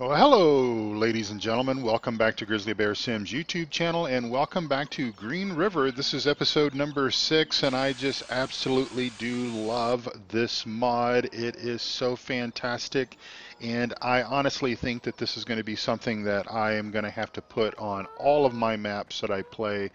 Well, hello, ladies and gentlemen. Welcome back to Grizzly Bear Sims YouTube channel, and welcome back to Green River. This is episode number 6, and I just absolutely do love this mod. It is so fantastic, and I honestly think that this is going to be something that I am going to have to put on all of my maps that I play,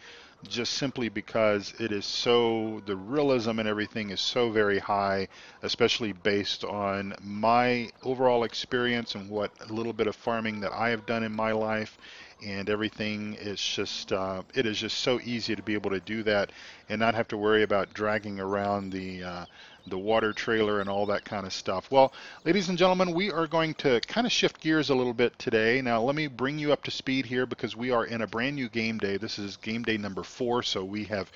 just simply because it is so, the realism and everything is so very high, especially based on my overall experience and what a little bit of farming that I have done in my life. And everything is just, it is just so easy to be able to do that and not have to worry about dragging around the water trailer and all that kind of stuff. Well, ladies and gentlemen, we are going to kind of shift gears a little bit today. Now, let me bring you up to speed here because we are in a brand new game day. This is game day number 4, so we have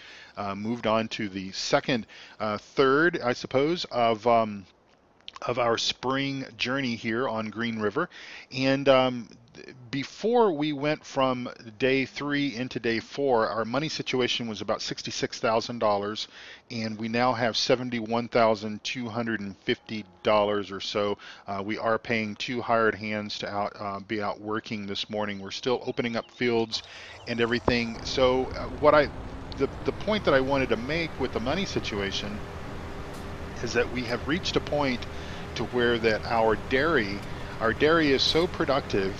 moved on to the second, third, I suppose, of our spring journey here on Green River. And before we went from day 3 into day 4, our money situation was about $66,000, and we now have $71,250 or so. We are paying 2 hired hands to be out working this morning. We're still opening up fields and everything. So the point that I wanted to make with the money situation is that we have reached a point to where that our dairy is so productive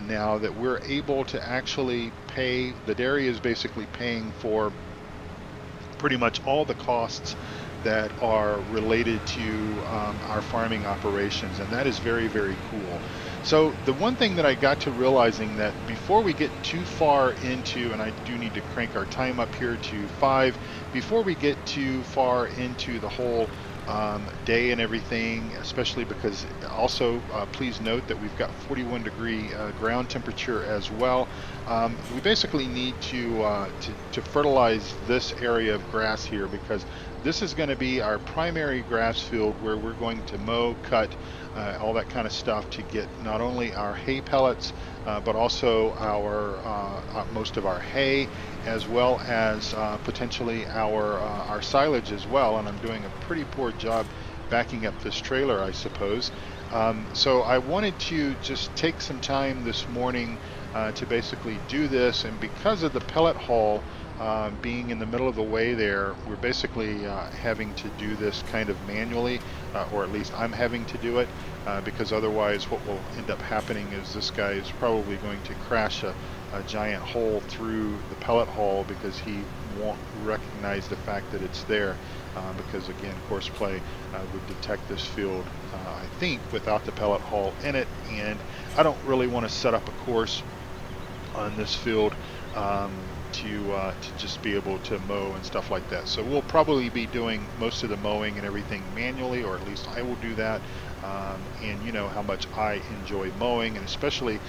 now that we're able to actually pay, the dairy is basically paying for pretty much all the costs that are related to our farming operations, and that is very, very cool. So the one thing that I got to realizing that before we get too far into, and I do need to crank our time up here to 5, before we get too far into the whole day and everything, especially because also please note that we've got 41-degree ground temperature as well. We basically need to fertilize this area of grass here, because this is going to be our primary grass field where we're going to mow, cut, all that kind of stuff to get not only our hay pellets, but also our most of our hay, as well as potentially our silage as well. And I'm doing a pretty poor job backing up this trailer, I suppose. So I wanted to just take some time this morning to basically do this, and because of the pellet haul being in the middle of the way there, we're basically having to do this kind of manually, or at least I'm having to do it, because otherwise what will end up happening is this guy is probably going to crash a giant hole through the pellet haul because he won't recognize the fact that it's there, because again, course play would detect this field, I think, without the pellet haul in it, and I don't really want to set up a course on this field to just be able to mow and stuff like that. So we'll probably be doing most of the mowing and everything manually, or at least I will do that. And you know how much I enjoy mowing, and especially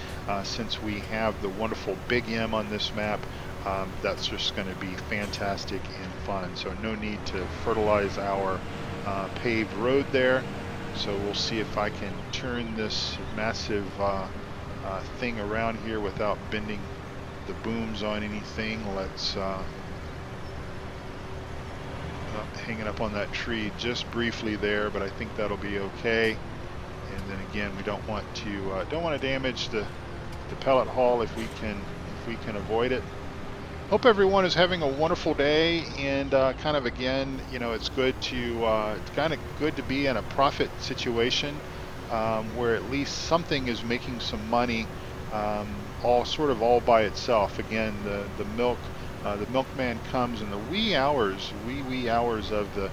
since we have the wonderful Big M on this map, that's just going to be fantastic and fun. So no need to fertilize our paved road there. So we'll see if I can turn this massive thing around here without bending the booms on anything. Let's hanging up on that tree just briefly there, but I think that'll be okay. And then again, we don't want to damage the pellet haul if we can avoid it. Hope everyone is having a wonderful day, and kind of again, you know, it's good to it's kind of good to be in a profit situation where at least something is making some money, all by itself. Again, the milkman comes in the wee hours of the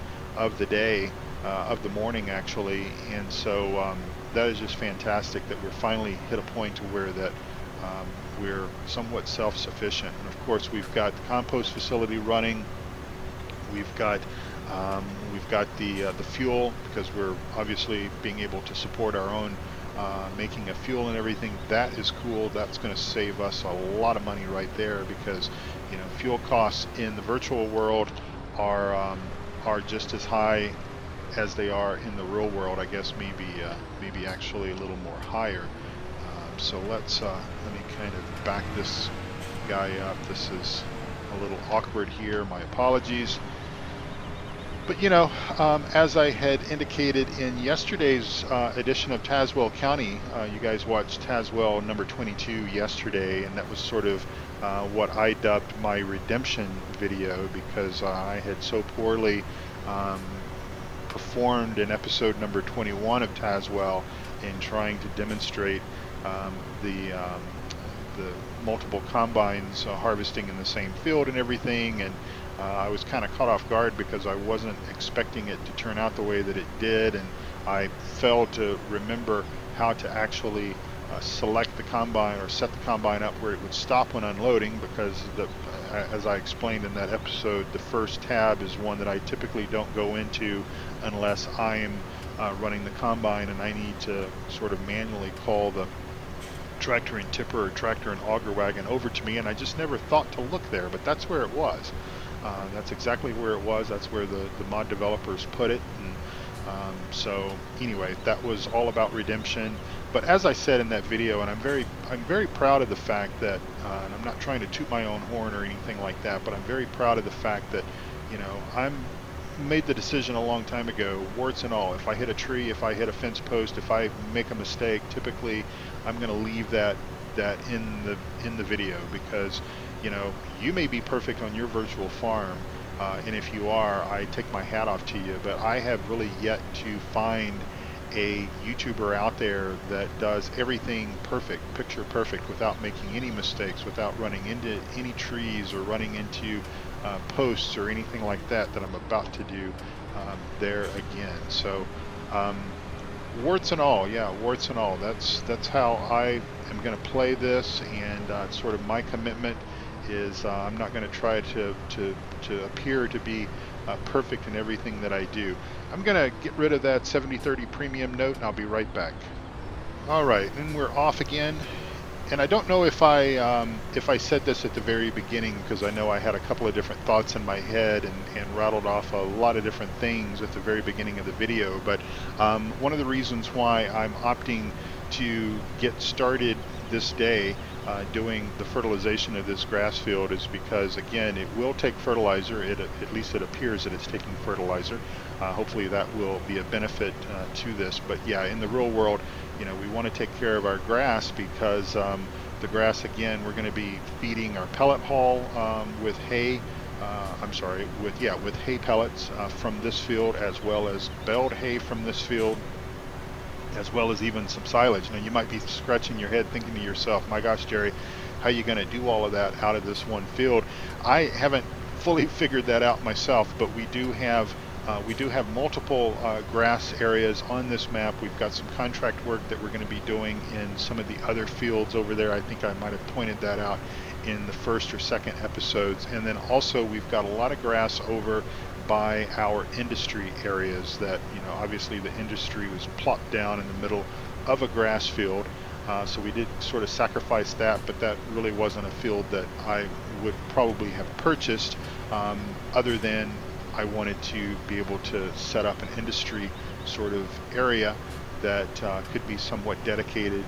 day, of the morning actually, and so that is just fantastic that we're finally hit a point to where that we're somewhat self-sufficient. And of course, we've got the compost facility running. We've got the fuel, because we're obviously being able to support our own making a fuel and everything. That is cool. That's going to save us a lot of money right there, because you know, fuel costs in the virtual world are just as high as they are in the real world. I guess maybe actually a little more higher. So let me kind of back this guy up. This is a little awkward here. My apologies. But you know, as I had indicated in yesterday's edition of Tazewell County, you guys watched Tazewell number 22 yesterday, and that was sort of what I dubbed my redemption video because I had so poorly um, performed in episode number 21 of Tazewell in trying to demonstrate um, the um, the multiple combines harvesting in the same field and everything, and I was kind of caught off guard because I wasn't expecting it to turn out the way that it did, and I failed to remember how to actually select the combine or set the combine up where it would stop when unloading, because as I explained in that episode, the first tab is one that I typically don't go into unless I am running the combine and I need to sort of manually call the tractor and tipper or tractor and auger wagon over to me, and I just never thought to look there, but that's where it was. That's exactly where it was. That's where the mod developers put it. And so anyway, that was all about redemption. But as I said in that video, and I'm very proud of the fact that, and I'm not trying to toot my own horn or anything like that, but I'm very proud of the fact that, you know, I'm made the decision a long time ago, warts and all. If I hit a tree, if I hit a fence post, if I make a mistake, typically I'm going to leave that in the video, because you know, you may be perfect on your virtual farm, and if you are, I take my hat off to you, but I have really yet to find a YouTuber out there that does everything perfect, picture perfect, without making any mistakes, without running into any trees or running into posts or anything like that I'm about to do there again. So warts and all, yeah, warts and all. That's how I am going to play this, and sort of my commitment is I'm not going to try to appear to be perfect in everything that I do. I'm going to get rid of that 70-30 premium note, and I'll be right back. All right, and we're off again. And I don't know if I said this at the very beginning, because I know I had a couple of different thoughts in my head and rattled off a lot of different things at the very beginning of the video. But one of the reasons why I'm opting to get started this day doing the fertilization of this grass field is because, again, it will take fertilizer. At least it appears that it's taking fertilizer. Hopefully that will be a benefit to this. But yeah, in the real world, you know, we want to take care of our grass, because the grass, again, we're going to be feeding our pellet haul with hay. With hay pellets from this field, as well as baled hay from this field, as well as even some silage. Now you might be scratching your head thinking to yourself, my gosh, Jerry, how are you going to do all of that out of this one field? I haven't fully figured that out myself, but we do have multiple grass areas on this map. We've got some contract work that we're going to be doing in some of the other fields over there. I think I might have pointed that out in the first or second episodes. And then also we've got a lot of grass over by our industry areas that, you know, obviously the industry was plopped down in the middle of a grass field. So we did sort of sacrifice that, but that really wasn't a field that I would probably have purchased, other than I wanted to be able to set up an industry sort of area that could be somewhat dedicated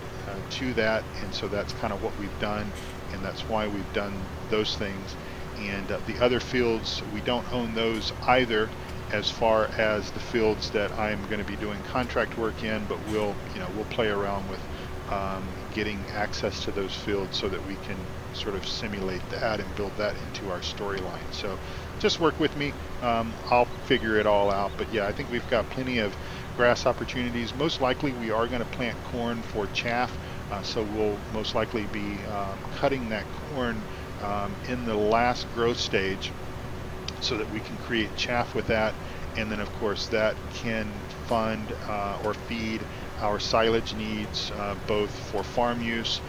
to that, and so that's kind of what we've done, and that's why we've done those things. And the other fields, we don't own those either, as far as the fields that I'm going to be doing contract work in, but we'll play around with getting access to those fields so that we can sort of simulate that and build that into our storyline. So just work with me. I'll figure it all out. But yeah, I think we've got plenty of grass opportunities. Most likely we are going to plant corn for chaff. So we'll most likely be cutting that corn in the last growth stage so that we can create chaff with that. And then of course that can fund or feed our silage needs, both for farm use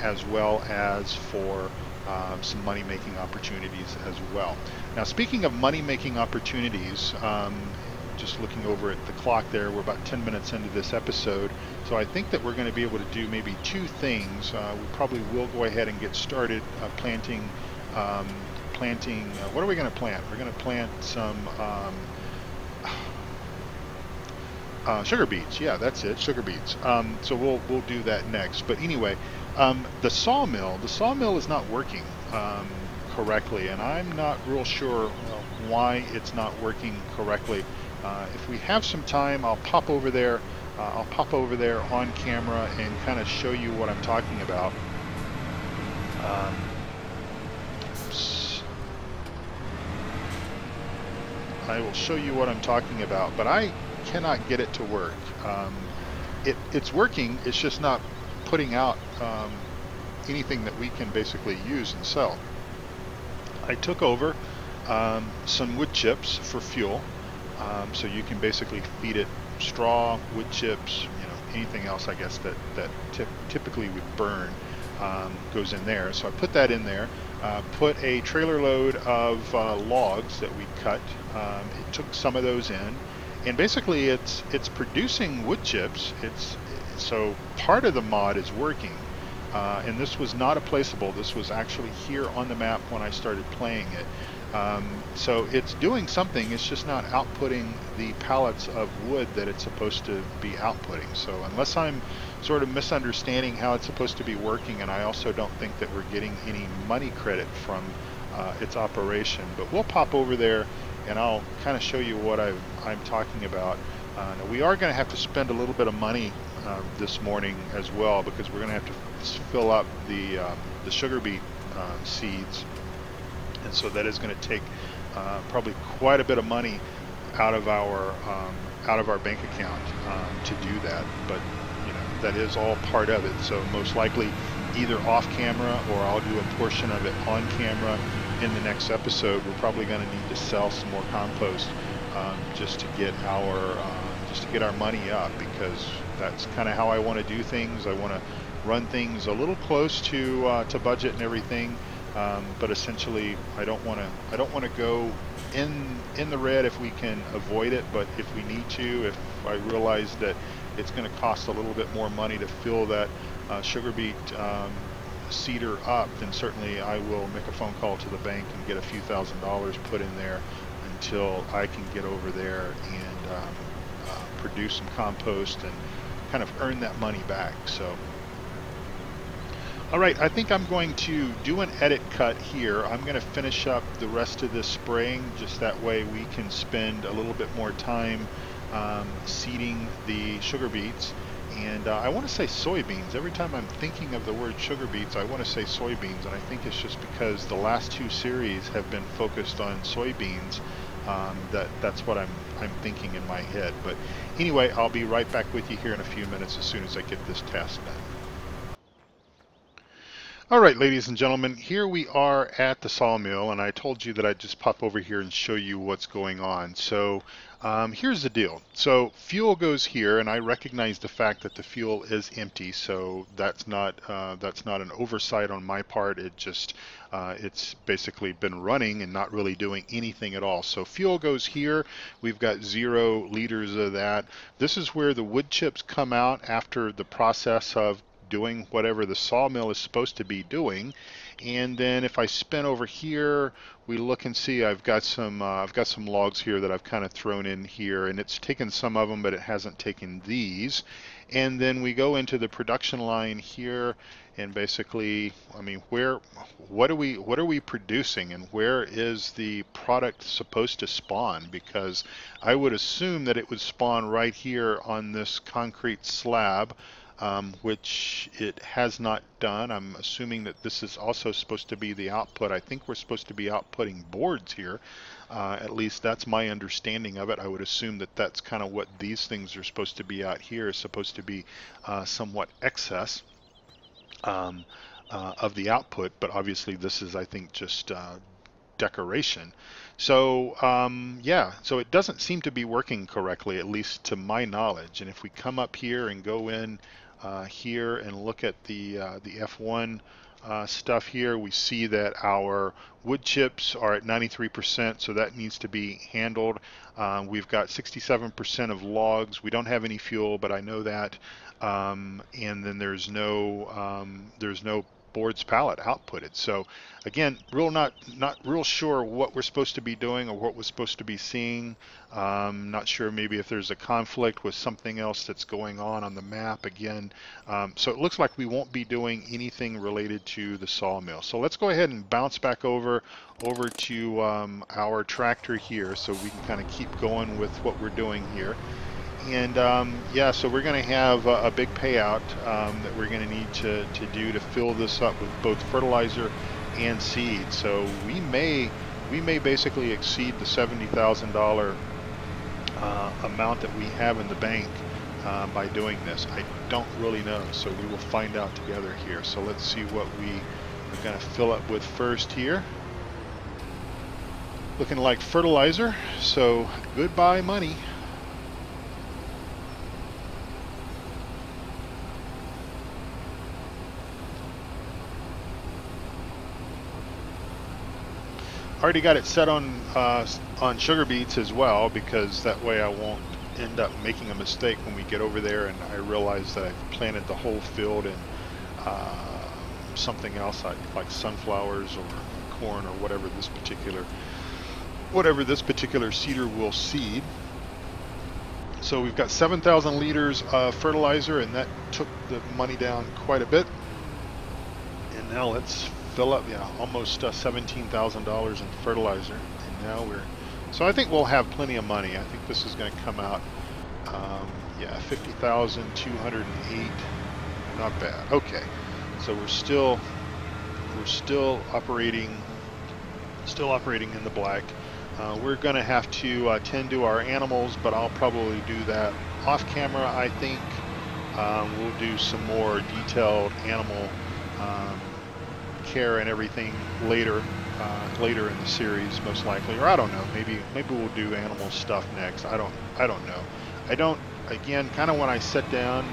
as well as for some money-making opportunities as well. Now, speaking of money-making opportunities, just looking over at the clock there, we're about 10 minutes into this episode, so I think that we're going to be able to do maybe two things. We probably will go ahead and get started planting. What are we going to plant? We're going to plant some sugar beets. Yeah, that's it, sugar beets. So we'll do that next. But anyway, the sawmill is not working. correctly, and I'm not real sure why it's not working correctly. If we have some time, I'll pop over there. I'll pop over there on camera and kind of show you what I'm talking about. Um, I will show you what I'm talking about, but I cannot get it to work. It's working, it's just not putting out anything that we can basically use and sell. I took over some wood chips for fuel, so you can basically feed it straw, wood chips, anything else I guess that typically would burn goes in there. So I put that in there. Put a trailer load of logs that we cut. It took some of those in, and basically it's producing wood chips. So part of the mod is working, and this was not a placeable. This was actually here on the map when I started playing it. So it's doing something. It's just not outputting the pallets of wood that it's supposed to be outputting. So unless I'm sort of misunderstanding how it's supposed to be working, and I also don't think that we're getting any money credit from its operation, but we'll pop over there and I'll kind of show you what I'm talking about. Now we are going to have to spend a little bit of money this morning as well, because we're going to have to fill up the sugar beet seeds, and so that is going to take probably quite a bit of money out of our bank account to do that. But that is all part of it. So most likely either off camera, or I'll do a portion of it on camera in the next episode. We're probably going to need to sell some more compost just to get our money up, because that's kind of how I want to do things. I want to run things a little close to budget and everything, but essentially I don't want to go in the red if we can avoid it. But if we need to, if I realize that it's going to cost a little bit more money to fill that sugar beet seeder up, then certainly I will make a phone call to the bank and get a few $1,000s put in there until I can get over there and produce some compost and kind of earn that money back. So all right, I think I'm going to do an edit cut here. I'm going to finish up the rest of this spraying, just that way we can spend a little bit more time seeding the sugar beets. And I want to say soybeans. Every time I'm thinking of the word sugar beets, I want to say soybeans, and I think it's just because the last two series have been focused on soybeans. That's what I'm thinking in my head. But anyway, I'll be right back with you here in a few minutes as soon as I get this task done. All right, ladies and gentlemen, here we are at the sawmill, and I told you that I'd just pop over here and show you what's going on. So here's the deal. So fuel goes here, and I recognize the fact that the fuel is empty, so that's not an oversight on my part. It's basically been running and not really doing anything at all. So fuel goes here. We've got 0 liters of that. This is where the wood chips come out after the process of doing whatever the sawmill is supposed to be doing. And then if I spin over here, we look and see I've got some logs here that I've kind of thrown in here, and it's taken some of them, but it hasn't taken these. And then we go into the production line here, and basically, I mean, what are we producing, and where is the product supposed to spawn? Because I would assume that it would spawn right here on this concrete slab, which it has not done. I'm assuming that this is also supposed to be the output. I think we're supposed to be outputting boards here. At least that's my understanding of it. I would assume that that's kind of what these things are supposed to be out here, is supposed to be somewhat excess of the output, but obviously this is, I think, just decoration. So yeah, so it doesn't seem to be working correctly, at least to my knowledge. And if we come up here and go in here and look at the F1 stuff here, we see that our wood chips are at 93%, so that needs to be handled. We've got 67% of logs. We don't have any fuel, but I know that. And then there's no boards pallet outputted. So again, not real sure what we're supposed to be doing or what we're supposed to be seeing. Not sure maybe if there's a conflict with something else that's going on the map again. So it looks like we won't be doing anything related to the sawmill. So let's go ahead and bounce back over to our tractor here so we can kind of keep going with what we're doing here. And yeah, so we're going to have a big payout that we're going to need to do to fill this up with both fertilizer and seed. So we may basically exceed the $70,000 amount that we have in the bank by doing this. I don't really know, so we will find out together here. So let's see what we are going to fill up with first here. Looking like fertilizer, so goodbye money. Already got it set on Sugarbeets as well, because that way I won't end up making a mistake when we get over there and I realize that I've planted the whole field in something else like sunflowers or corn or whatever this particular seeder will seed. So we've got 7,000 liters of fertilizer, and that took the money down quite a bit. And now let's fill up, yeah, almost $17,000 in fertilizer, and now so I think we'll have plenty of money. I think this is going to come out, yeah, 50,208, not bad. Okay, so we're still operating in the black. We're going to have to tend to our animals, but I'll probably do that off camera. I think we'll do some more detailed animal care and everything later in the series, most likely, or I don't know, maybe we'll do animal stuff next. I don't know. Again, kind of when I sit down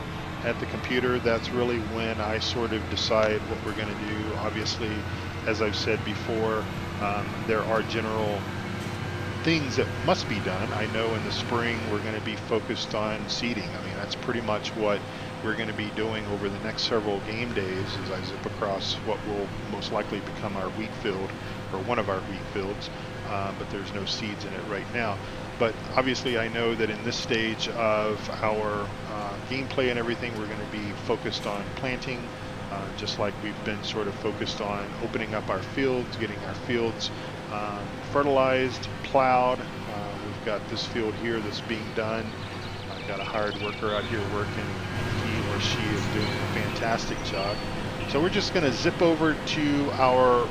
at the computer, that's really when I sort of decide what we're going to do. Obviously, as I've said before, there are general things that must be done. I know in the spring we're going to be focused on seeding. I mean, that's pretty much what we're going to be doing over the next several game days as I zip across what will most likely become our wheat field, or one of our wheat fields, but there's no seeds in it right now. But obviously I know that in this stage of our gameplay and everything, we're going to be focused on planting, just like we've been sort of focused on opening up our fields, getting our fields fertilized, plowed. We've got this field here that's being done. I've got a hired worker out here working. He or she is doing a fantastic job. So we're just going to zip over to our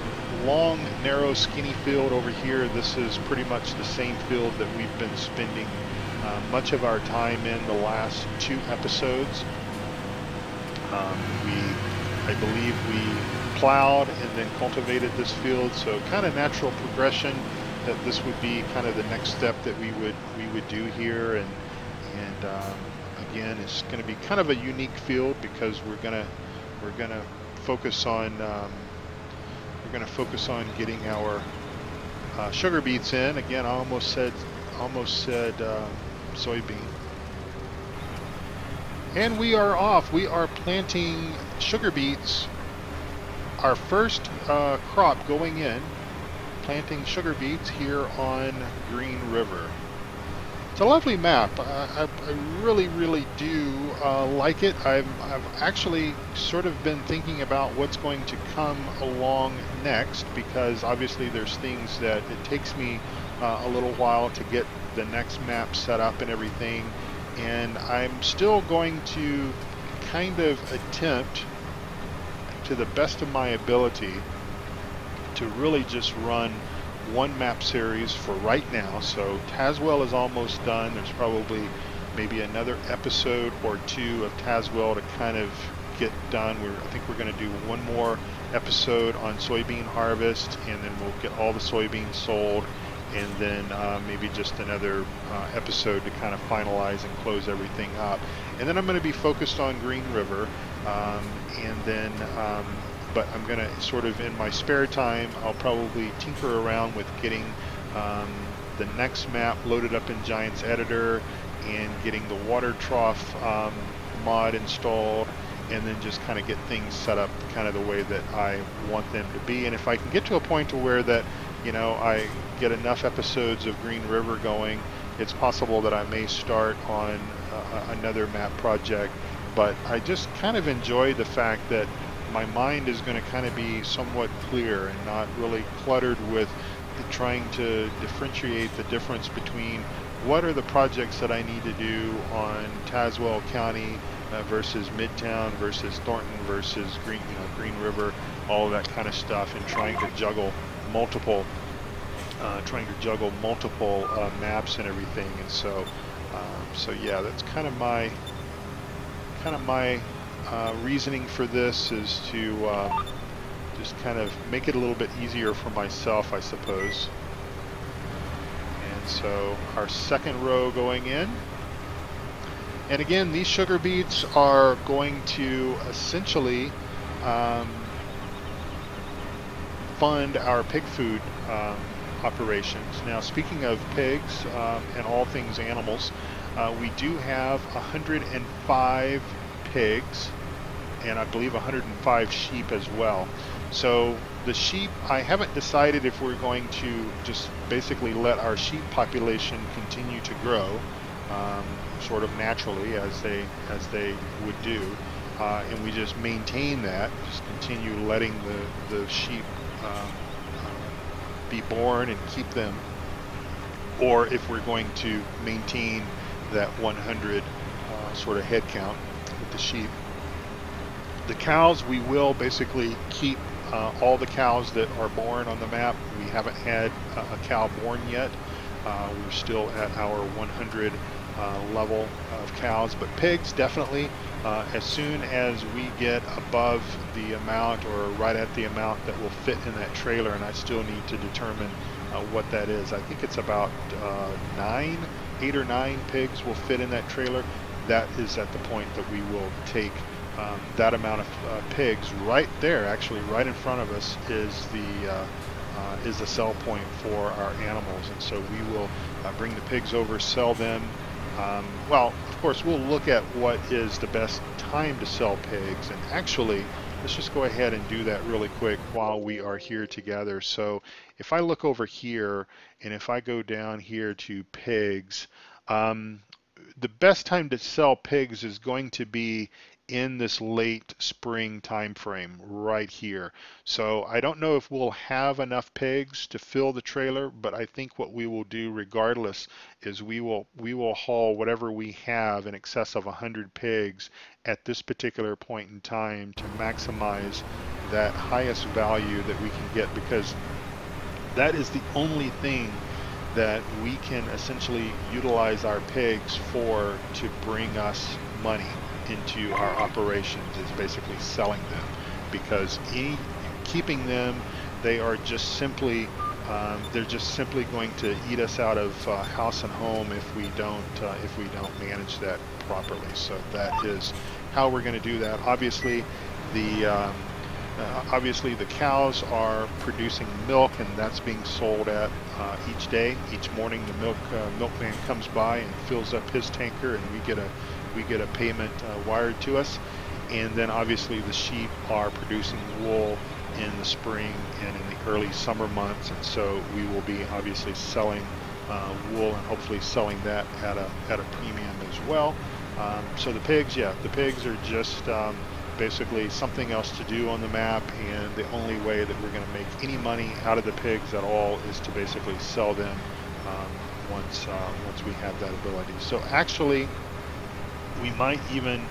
long, narrow, skinny field over here. This is pretty much the same field that we've been spending much of our time in the last 2 episodes. I believe we plowed and then cultivated this field, so kind of natural progression that this would be kind of the next step that we would do here. And again, it's going to be kind of a unique field because we're gonna focus on getting our sugar beets in. Again, I almost said soybean. And we are off. We are planting sugar beets. Our first crop going in, planting sugar beets here on GreenRiver. It's a lovely map. I really do like it. I've actually sort of been thinking about what's going to come along next, because obviously there's things that it takes me a little while to get the next map set up and everything. And I'm still going to kind of attempt, to the best of my ability, to really just run one map series for right now. So Tazwell is almost done. There's probably maybe another episode or 2 of Tazwell to kind of get done. I think we're going to do one more episode on soybean harvest, and then we'll get all the soybeans sold, and then maybe just another episode to kind of finalize and close everything up. And then I'm going to be focused on GreenRiver, and then but I'm going to sort of, in my spare time, I'll probably tinker around with getting the next map loaded up in Giants Editor, and getting the water trough mod installed, and then just kind of get things set up kind of the way that I want them to be. And if I can get to a point to where that, you know, I get enough episodes of GreenRiver going, it's possible that I may start on another map project. But I just kind of enjoy the fact that my mind is going to kind of be somewhat clear and not really cluttered with trying to differentiate the difference between what are the projects that I need to do on Tazewell County versus Midtown versus Thornton versus GreenRiver, all of that kind of stuff, and trying to juggle multiple maps and everything. And so yeah, that's kind of my reasoning for this, is to just kind of make it a little bit easier for myself, I suppose. And so our second row going in. And again, these sugar beets are going to essentially fund our pig food operations. Now, speaking of pigs and all things animals, we do have 105 pigs, and I believe 105 sheep as well. So the sheep, I haven't decided if we're going to just basically let our sheep population continue to grow sort of naturally as they would do, and we just maintain that, just continue letting the sheep be born and keep them, or if we're going to maintain that 100 sort of head count with the sheep. The cows, we will basically keep all the cows that are born on the map. We haven't had a cow born yet. We're still at our 100 level of cows, but pigs definitely, as soon as we get above the amount or right at the amount that will fit in that trailer, and I still need to determine what that is. I think it's about 8 or 9 pigs will fit in that trailer. That is at the point that we will take that amount of pigs. Right there, actually right in front of us, is the sell point for our animals, and so we will bring the pigs over, sell them. Well, of course, we'll look at what is the best time to sell pigs, and actually, let's just go ahead and do that really quick while we are here together. So if I look over here, and if I go down here to pigs, the best time to sell pigs is going to be in this late spring time frame right here. So I don't know if we'll have enough pigs to fill the trailer, but I think what we will do regardless is we will haul whatever we have in excess of 100 pigs at this particular point in time to maximize that highest value that we can get, because that is the only thing that we can essentially utilize our pigs for to bring us money into our operations, is basically selling them, because keeping them, they are just simply they're just simply going to eat us out of house and home if we don't manage that properly. So that is how we're going to do that. Obviously the cows are producing milk, and that's being sold at each day. Each morning the milkman comes by and fills up his tanker, and we get a payment wired to us. And then obviously the sheep are producing wool in the spring and in the early summer months, and so we will be obviously selling wool and hopefully selling that at a premium as well. So the pigs, yeah, the pigs are just basically something else to do on the map, and the only way that we're going to make any money out of the pigs at all is to basically sell them once we have that ability. So actually, we might even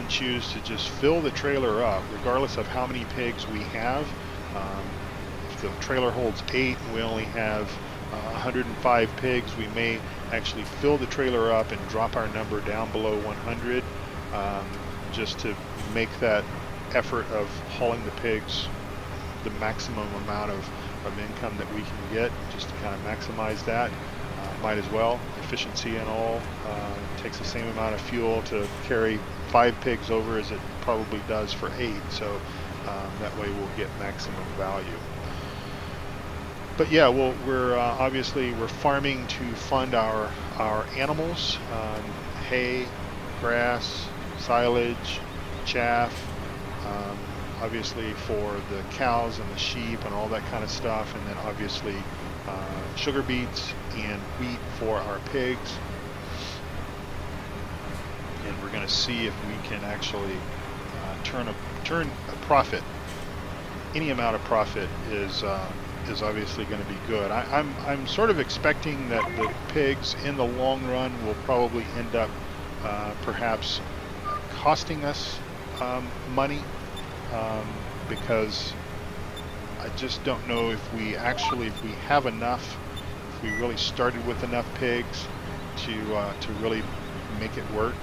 choose to just fill the trailer up, regardless of how many pigs we have. If the trailer holds 8 and we only have 105 pigs, we may actually fill the trailer up and drop our number down below 100, just to make that effort of hauling the pigs the maximum amount of income that we can get, just to kind of maximize that. Might as well, efficiency and all. It takes the same amount of fuel to carry 5 pigs over as it probably does for 8, so that way we'll get maximum value. But yeah, we're obviously farming to fund our animals, hay, grass, silage, chaff, obviously for the cows and the sheep and all that kind of stuff, and then obviously sugar beets and wheat for our pigs. And we're going to see if we can actually turn a profit. Any amount of profit is obviously going to be good. I'm sort of expecting that the pigs in the long run will probably end up perhaps costing us money, because I just don't know if we have enough, if we really started with enough pigs to really make it work.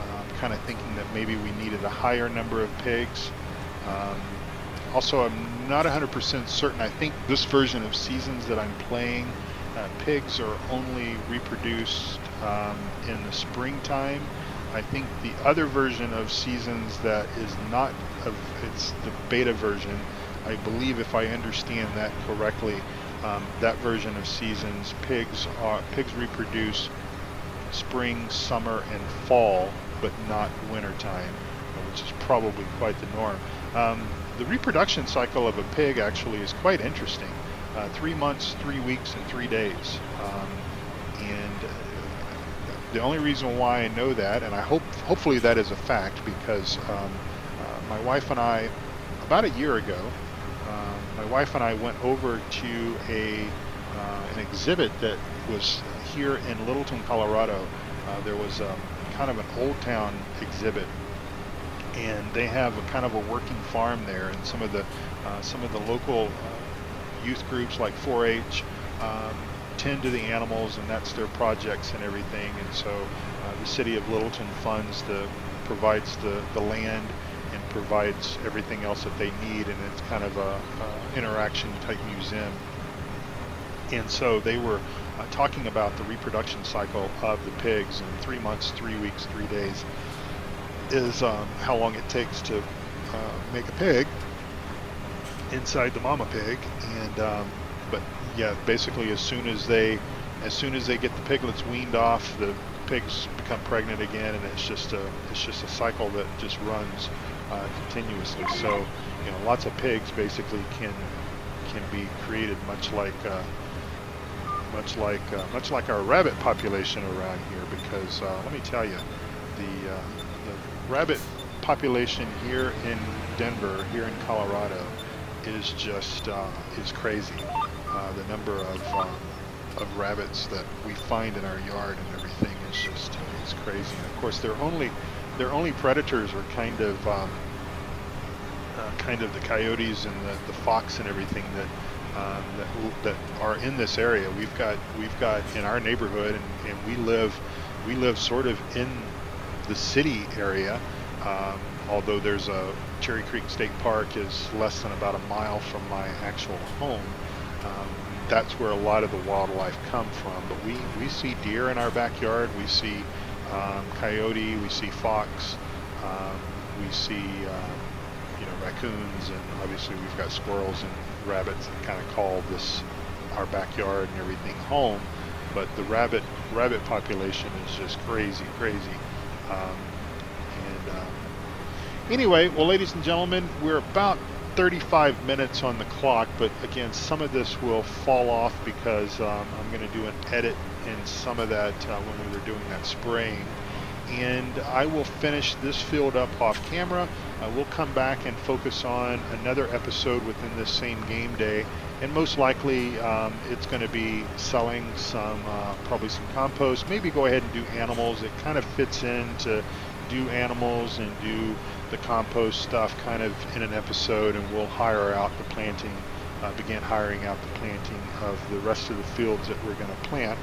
I'm kind of thinking that maybe we needed a higher number of pigs. Also, I'm not 100% certain. I think this version of Seasons that I'm playing, pigs are only reproduced in the springtime. I think the other version of Seasons that is not, it's the beta version. I believe, if I understand that correctly, that version of Seasons, pigs reproduce spring, summer, and fall, but not wintertime, which is probably quite the norm. The reproduction cycle of a pig actually is quite interesting. 3 months, 3 weeks, and 3 days. And the only reason why I know that, and hopefully that is a fact, because my wife and I, about a year ago, my wife and I went over to an exhibit that was here in Littleton, Colorado. There was kind of an old town exhibit, and they have a kind of a working farm there, and some of the local youth groups like 4-H tend to the animals, and that's their projects and everything. And so the city of Littleton provides the land and provides everything else that they need, and it's kind of a interaction type museum. And so they were talking about the reproduction cycle of the pigs, and 3 months, 3 weeks, 3 days is how long it takes to make a pig inside the mama pig. And but yeah, basically as soon as they get the piglets weaned off, the pigs become pregnant again, and it's just a cycle that just runs continuously. So lots of pigs basically can be created, much like our rabbit population around here. Because let me tell you, the rabbit population here in Denver, here in Colorado, is just is crazy. The number of rabbits that we find in our yard and everything is just it's crazy. And of course, their only predators are kind of the coyotes and the fox and everything that are in this area. We've got in our neighborhood, and we live sort of in the city area, although there's a Cherry Creek State Park is less than about a mile from my actual home. That's where a lot of the wildlife come from. But we see deer in our backyard. We see coyote. We see fox. We see raccoons, and obviously we've got squirrels and rabbits that kind of call this our backyard and everything home. But the rabbit population is just crazy. Anyway, well, ladies and gentlemen, we're about 35 minutes on the clock, but again, some of this will fall off because I'm going to do an edit in some of that when we were doing that spraying. And I will finish this field up off camera. We'll come back and focus on another episode within this same game day, and most likely it's going to be selling some probably some compost, maybe go ahead and do animals. It kind of fits in to do animals and do the compost stuff kind of in an episode, and we'll hire out the planting, begin hiring out the planting of the rest of the fields that we're going to plant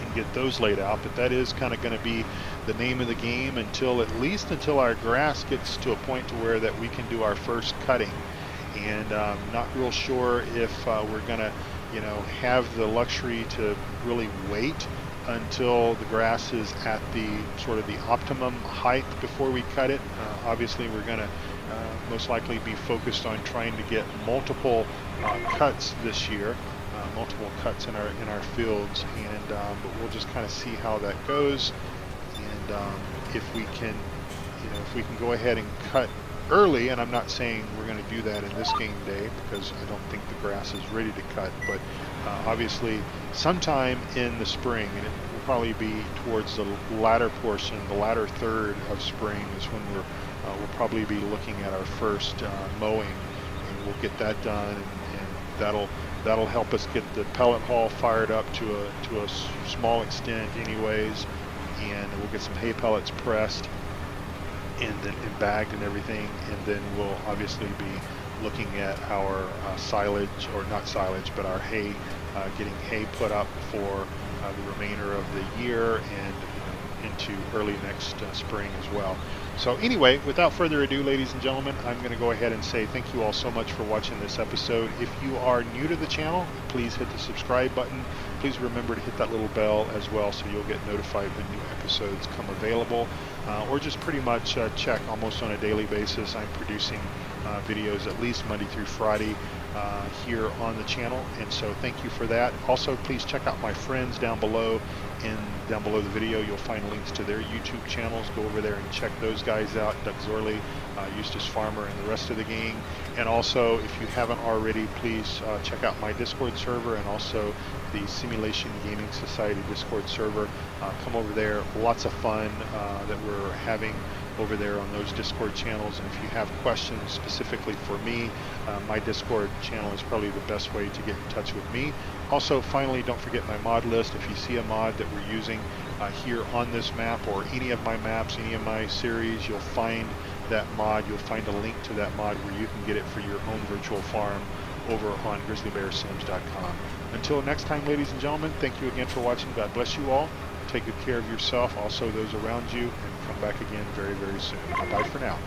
and get those laid out. But that is kind of going to be the name of the game until our grass gets to a point to where that we can do our first cutting. And not real sure if we're going to have the luxury to really wait until the grass is at the sort of the optimum height before we cut it. Obviously we're going to most likely be focused on trying to get multiple cuts this year, multiple cuts in our fields, and but we'll just kind of see how that goes, and if we can you know, if we can go ahead and cut early, and I'm not saying we're going to do that in this game day because I don't think the grass is ready to cut, but obviously sometime in the spring, and it will probably be towards the latter portion, the latter third of spring is when we'll probably be looking at our first mowing, and we'll get that done, and that'll help us get the pellet haul fired up to a small extent anyways, and we'll get some hay pellets pressed and then bagged and everything, and then we'll obviously be looking at our silage, or not silage, but our hay, getting hay put up for the remainder of the year and into early next spring as well. So anyway, without further ado, ladies and gentlemen, I'm going to go ahead and say thank you all so much for watching this episode. If you are new to the channel, please hit the subscribe button. Please remember to hit that little bell as well so you'll get notified when new episodes come available. Or just pretty much check almost on a daily basis. I'm producing videos at least Monday through Friday here on the channel, and so thank you for that. Also, please check out my friends down below. Down below the video, you'll find links to their YouTube channels. Go over there and check those guys out, Doug Zorley, Eustace Farmer, and the rest of the gang. And also, if you haven't already, please check out my Discord server and also the Simulation Gaming Society Discord server. Come over there. Lots of fun that we're having over there on those Discord channels. And if you have questions specifically for me, my Discord channel is probably the best way to get in touch with me. Also, finally, don't forget my mod list. If you see a mod that we're using here on this map or any of my maps, any of my series, you'll find that mod. You'll find a link to that mod where you can get it for your own virtual farm over on grizzlybearsims.com. Until next time, ladies and gentlemen, thank you again for watching. God bless you all. Take good care of yourself, also those around you, and come back again very, very soon. Bye-bye for now.